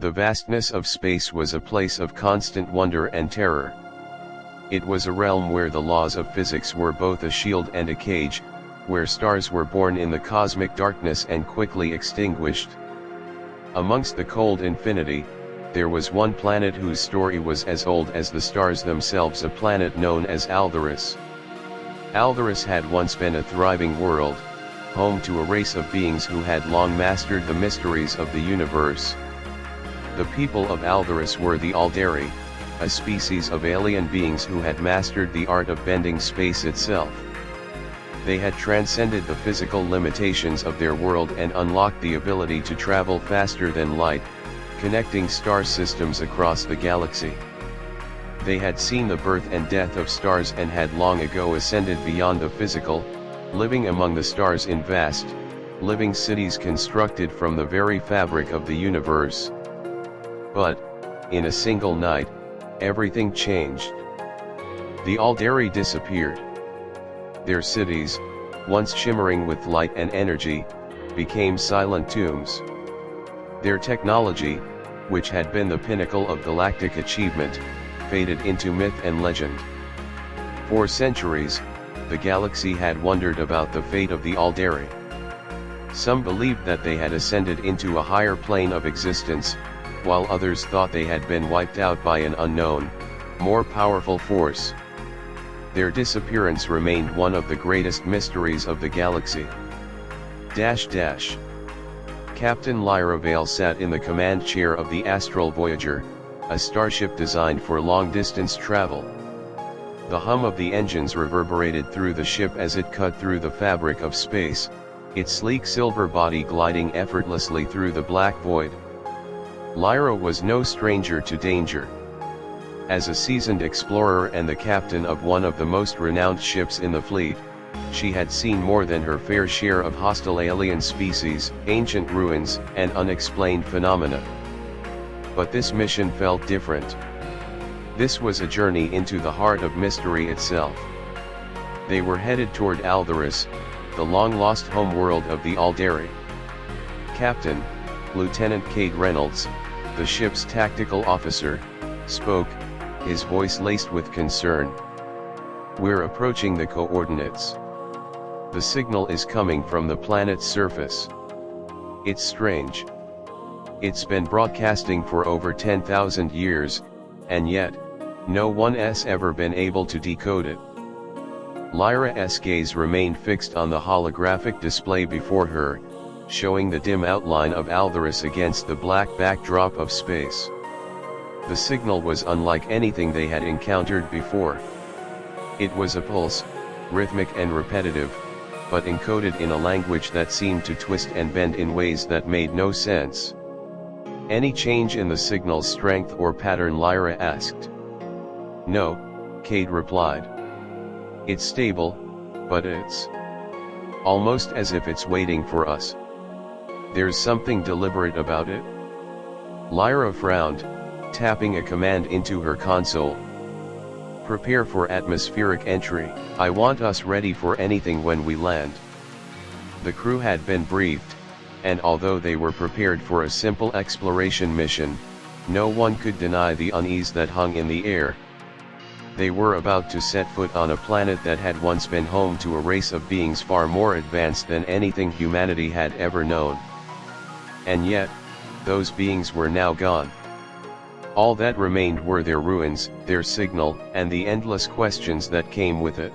The vastness of space was a place of constant wonder and terror. It was a realm where the laws of physics were both a shield and a cage, where stars were born in the cosmic darkness and quickly extinguished. Amongst the cold infinity, there was one planet whose story was as old as the stars themselves, a planet known as Aldaris. Aldaris had once been a thriving world, home to a race of beings who had long mastered the mysteries of the universe. The people of Aldaris were the Aldari, a species of alien beings who had mastered the art of bending space itself. They had transcended the physical limitations of their world and unlocked the ability to travel faster than light, connecting star systems across the galaxy. They had seen the birth and death of stars and had long ago ascended beyond the physical, living among the stars in vast, living cities constructed from the very fabric of the universe. But, in a single night, everything changed. The Aldari disappeared. Their cities, once shimmering with light and energy, became silent tombs. Their technology, which had been the pinnacle of galactic achievement, faded into myth and legend. For centuries, the galaxy had wondered about the fate of the Aldari. Some believed that they had ascended into a higher plane of existence, while others thought they had been wiped out by an unknown, more powerful force. Their disappearance remained one of the greatest mysteries of the galaxy. Captain Lyra Vale sat in the command chair of the Astral Voyager, a starship designed for long-distance travel. The hum of the engines reverberated through the ship as it cut through the fabric of space, its sleek silver body gliding effortlessly through the black void. Lyra was no stranger to danger. As a seasoned explorer and the captain of one of the most renowned ships in the fleet, she had seen more than her fair share of hostile alien species, ancient ruins, and unexplained phenomena. But this mission felt different. This was a journey into the heart of mystery itself. They were headed toward Aldaris, the long-lost homeworld of the Aldari. Captain, Lieutenant Cade Reynolds, the ship's tactical officer, spoke, his voice laced with concern. "We're approaching the coordinates. The signal is coming from the planet's surface. It's strange. It's been broadcasting for over 10,000 years, and yet, no one's ever been able to decode it." Lyra's gaze remained fixed on the holographic display before her, showing the dim outline of Aldaris against the black backdrop of space. The signal was unlike anything they had encountered before. It was a pulse, rhythmic and repetitive, but encoded in a language that seemed to twist and bend in ways that made no sense. "Any change in the signal's strength or pattern?" Lyra asked. "No," Cade replied. "It's stable, but it's almost as if it's waiting for us. There's something deliberate about it." Lyra frowned, tapping a command into her console. "Prepare for atmospheric entry. I want us ready for anything when we land." The crew had been briefed, and although they were prepared for a simple exploration mission, no one could deny the unease that hung in the air. They were about to set foot on a planet that had once been home to a race of beings far more advanced than anything humanity had ever known. And yet, those beings were now gone. All that remained were their ruins, their signal, and the endless questions that came with it.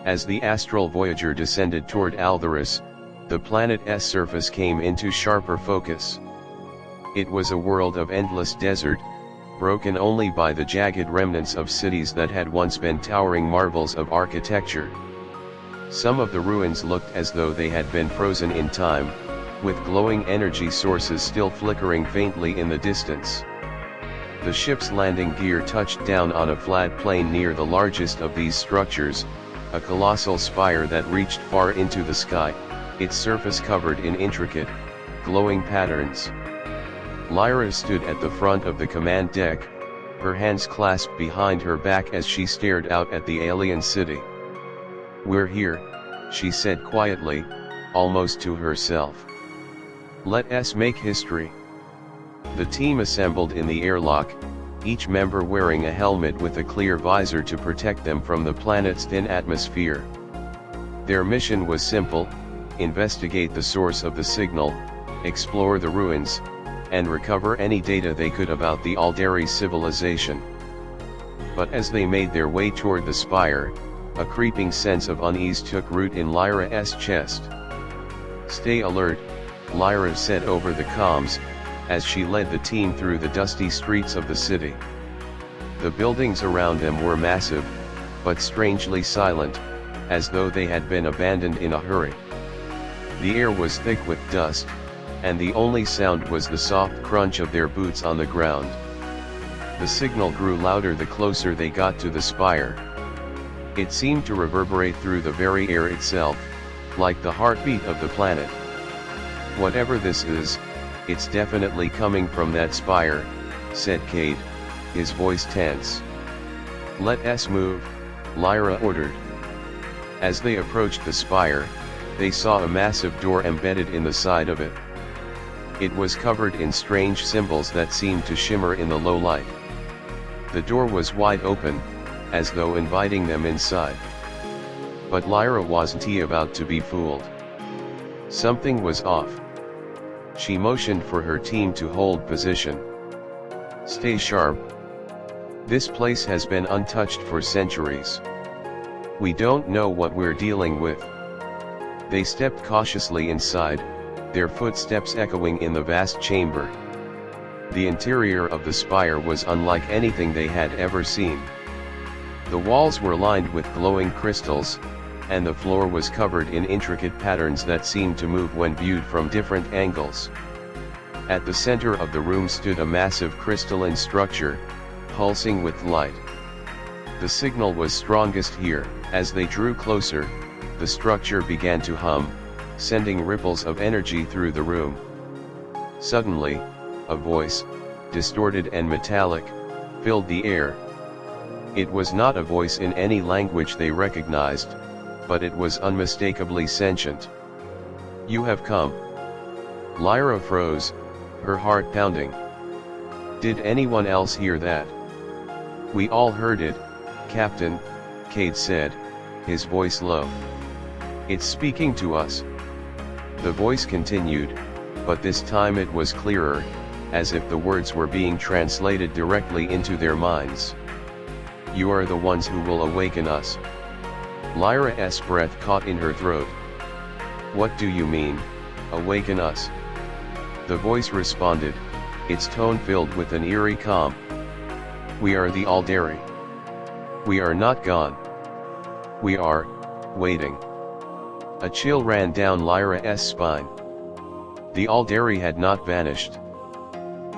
As the Astral Voyager descended toward Aldaris, the planet's surface came into sharper focus. It was a world of endless desert, broken only by the jagged remnants of cities that had once been towering marvels of architecture. Some of the ruins looked as though they had been frozen in time, with glowing energy sources still flickering faintly in the distance. The ship's landing gear touched down on a flat plain near the largest of these structures, a colossal spire that reached far into the sky, its surface covered in intricate, glowing patterns. Lyra stood at the front of the command deck, her hands clasped behind her back as she stared out at the alien city. "We're here," she said quietly, almost to herself. Let us make history. The team assembled in the airlock, each member wearing a helmet with a clear visor to protect them from the planet's thin atmosphere. Their mission was simple: investigate the source of the signal, explore the ruins, and recover any data they could about the Aldari civilization. But as they made their way toward the spire, a creeping sense of unease took root in Lyra's chest. "Stay alert," Lyra said over the comms, as she led the team through the dusty streets of the city. The buildings around them were massive, but strangely silent, as though they had been abandoned in a hurry. The air was thick with dust, and the only sound was the soft crunch of their boots on the ground. The signal grew louder the closer they got to the spire. It seemed to reverberate through the very air itself, like the heartbeat of the planet. "Whatever this is, it's definitely coming from that spire," said Cade, his voice tense. "Let us move," Lyra ordered. As they approached the spire, they saw a massive door embedded in the side of it. It was covered in strange symbols that seemed to shimmer in the low light. The door was wide open, as though inviting them inside. But Lyra wasn't about to be fooled. Something was off. She motioned for her team to hold position. "Stay sharp. This place has been untouched for centuries. We don't know what we're dealing with." They stepped cautiously inside, their footsteps echoing in the vast chamber. The interior of the spire was unlike anything they had ever seen. The walls were lined with glowing crystals, and the floor was covered in intricate patterns that seemed to move when viewed from different angles. At the center of the room stood a massive crystalline structure, pulsing with light. The signal was strongest here. As they drew closer, the structure began to hum, sending ripples of energy through the room. Suddenly, a voice, distorted and metallic, filled the air. It was not a voice in any language they recognized, but it was unmistakably sentient. "You have come." Lyra froze, her heart pounding. "Did anyone else hear that?" "We all heard it, Captain," Cade said, his voice low. "It's speaking to us." The voice continued, but this time it was clearer, as if the words were being translated directly into their minds. "You are the ones who will awaken us." Lyra's breath caught in her throat. "What do you mean, awaken us?" The voice responded, its tone filled with an eerie calm. "We are the Aldari. We are not gone. We are waiting." A chill ran down Lyra's spine. The Aldari had not vanished.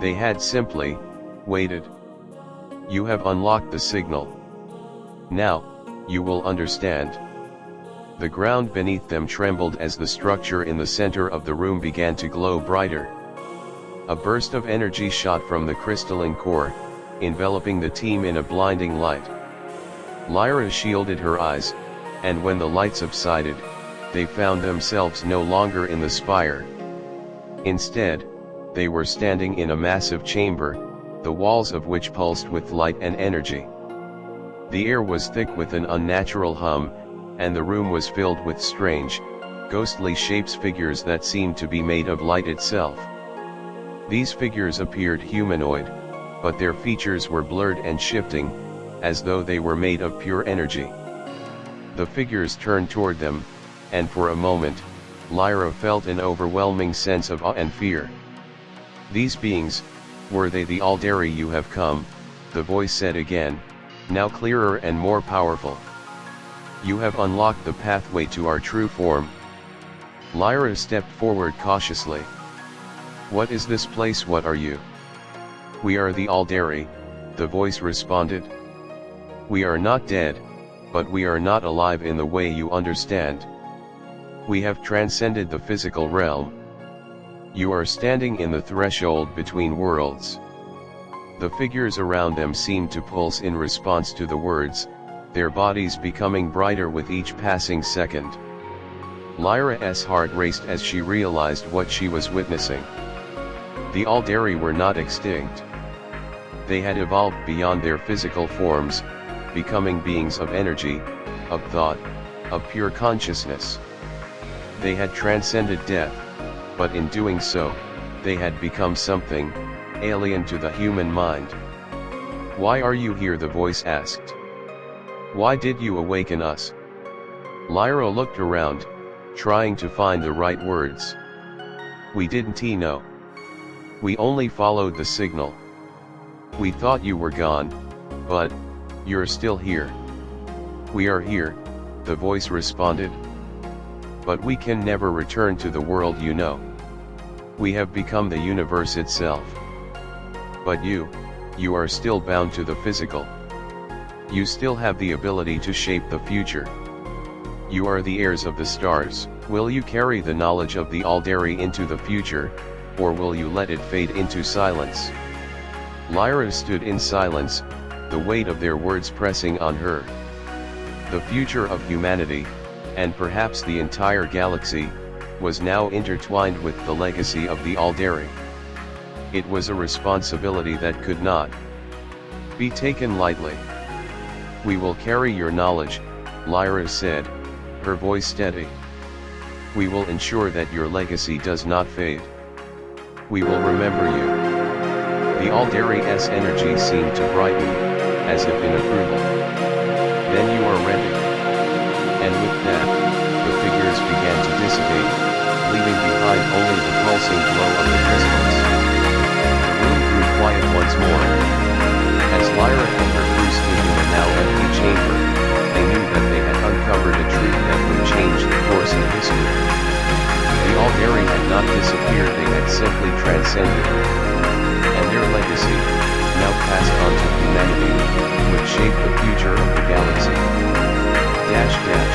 They had simply waited. "You have unlocked the signal. Now, you will understand." The ground beneath them trembled as the structure in the center of the room began to glow brighter. A burst of energy shot from the crystalline core, enveloping the team in a blinding light. Lyra shielded her eyes, and when the light subsided, they found themselves no longer in the spire. Instead, they were standing in a massive chamber, the walls of which pulsed with light and energy. The air was thick with an unnatural hum, and the room was filled with strange, ghostly shapes, figures that seemed to be made of light itself. These figures appeared humanoid, but their features were blurred and shifting, as though they were made of pure energy. The figures turned toward them, and for a moment, Lyra felt an overwhelming sense of awe and fear. "These beings, were they the Aldari? You have come," the voice said again, now clearer and more powerful. "You have unlocked the pathway to our true form." Lyra stepped forward cautiously. "What is this place? What are you?" "We are the Aldari," the voice responded. "We are not dead, but we are not alive in the way you understand. We have transcended the physical realm. You are standing in the threshold between worlds." The figures around them seemed to pulse in response to the words, their bodies becoming brighter with each passing second. Lyra's heart raced as she realized what she was witnessing. The Aldari were not extinct. They had evolved beyond their physical forms, becoming beings of energy, of thought, of pure consciousness. They had transcended death, but in doing so, they had become something alien to the human mind. "Why are you here?" the voice asked. "Why did you awaken us?" Lyra looked around, trying to find the right words. "We didn't know. We only followed the signal. We thought you were gone, but you're still here." "We are here," the voice responded. "But we can never return to the world you know. We have become the universe itself. But you are still bound to the physical. You still have the ability to shape the future. You are the heirs of the stars. Will you carry the knowledge of the Aldari into the future, or will you let it fade into silence?" Lyra stood in silence, the weight of their words pressing on her. The future of humanity, and perhaps the entire galaxy, was now intertwined with the legacy of the Aldari. It was a responsibility that could not be taken lightly. "We will carry your knowledge," Lyra said, her voice steady. "We will ensure that your legacy does not fade. We will remember you." The Aldari's energy seemed to brighten, as if in approval. "Then you are ready." And with that, the figures began to dissipate, leaving behind only the pulsing glow of the crystals. The room grew quiet once more. As Lyra and her crew stood in the now empty chamber, they knew that they had uncovered a truth that would change the course of history. The Aldari had not disappeared, they had simply transcended. And their legacy, now passed on to humanity, would shape the future of the galaxy. Dash dash.